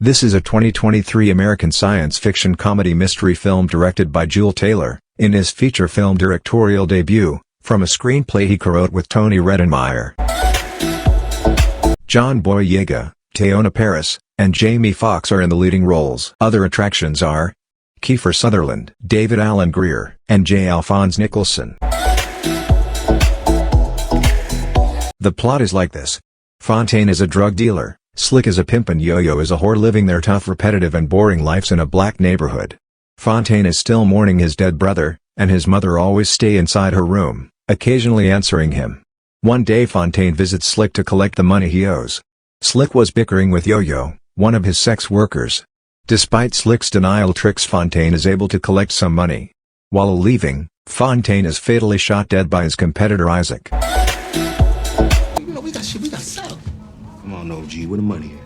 This is a 2023 American science fiction comedy mystery film directed by Jules Taylor, in his feature film directorial debut, from a screenplay he co-wrote with Tony Redenmeyer. John Boyega, Teyonah Parris, and Jamie Foxx are in the leading roles. Other attractions are Kiefer Sutherland, David Alan Grier, and J. Alphonse Nicholson. The plot is like this. Fontaine is a drug dealer, Slick is a pimp, and Yo-Yo is a whore living their tough, repetitive and boring lives in a black neighborhood. Fontaine is still mourning his dead brother, and his mother always stays inside her room, occasionally answering him. One day Fontaine visits Slick to collect the money he owes. Slick was bickering with Yo-Yo, one of his sex workers. Despite Slick's denial tricks, Fontaine is able to collect some money. While leaving, Fontaine is fatally shot dead by his competitor Isaac. We got shit we got to sell. Come on, OG, where the money at?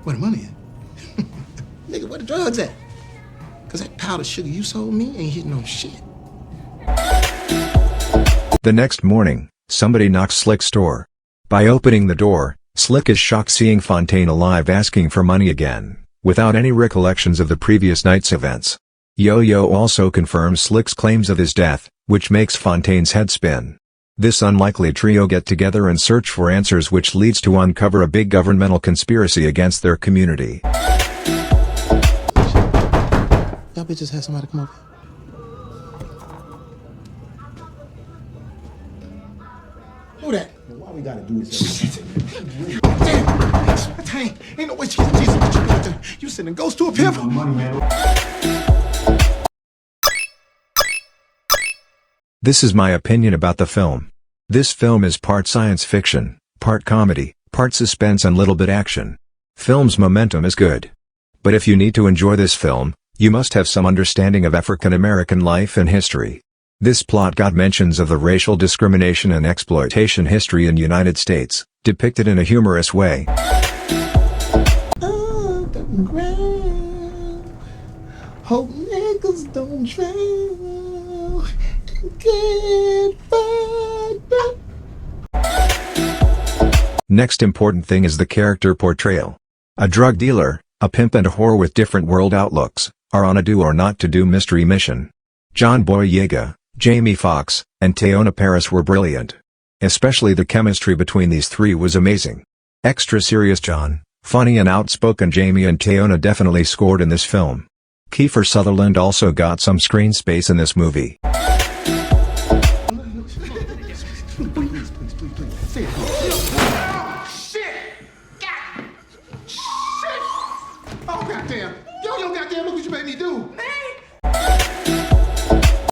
Where the money at? Nigga, where the drugs at? Cause that powdered sugar you sold me ain't hitting on shit. The next morning, somebody knocks Slick's door. By opening the door, Slick is shocked seeing Fontaine alive, asking for money again, without any recollections of the previous night's events. Yo-Yo also confirms Slick's claims of his death, which makes Fontaine's head spin. This unlikely trio get together and search for answers, which leads to uncover a big governmental conspiracy against their community. Y'all bitches had somebody come over. Who that? Why we gotta do this? Damn! Ain't no way Jesus. You sending ghosts to a pimp? This is my opinion about the film. This film is part science fiction, part comedy, part suspense and little bit action. Film's momentum is good. But if you need to enjoy this film, you must have some understanding of African American life and history. This plot got mentions of the racial discrimination and exploitation history in the United States, depicted in a humorous way. Hope niggas don't drown. Next important thing is the character portrayal. A drug dealer, a pimp and a whore with different world outlooks, are on a do or not to do mystery mission. John Boyega, Jamie Foxx, and Teyonah Parris were brilliant. Especially the chemistry between these three was amazing. Extra serious John, funny and outspoken Jamie, and Teyonah definitely scored in this film. Kiefer Sutherland also got some screen space in this movie. Please. Oh, goddamn. Yo, goddamn, look what you made me do.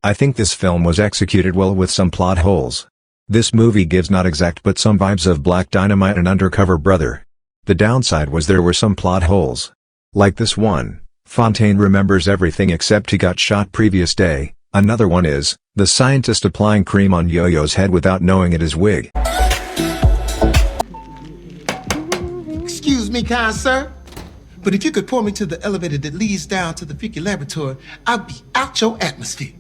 I think this film was executed well with some plot holes. This movie gives not exact but some vibes of Black Dynamite and Undercover Brother. The downside was there were some plot holes. Like this one, Fontaine remembers everything except he got shot previous day. Another one is, the scientist applying cream on Yo-Yo's head without knowing it is wig. Excuse me, kind sir, but if you could point me to the elevator that leads down to the freaky laboratory, I'll be out your atmosphere.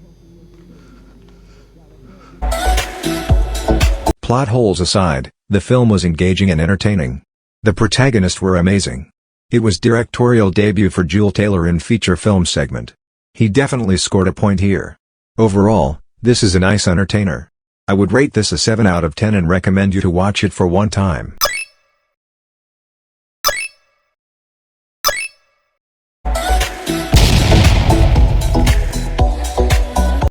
Plot holes aside, the film was engaging and entertaining. The protagonists were amazing. It was directorial debut for Jules Taylor in feature film segment. He definitely scored a point here. Overall, this is a nice entertainer. I would rate this a 7 out of 10 and recommend you to watch it for one time.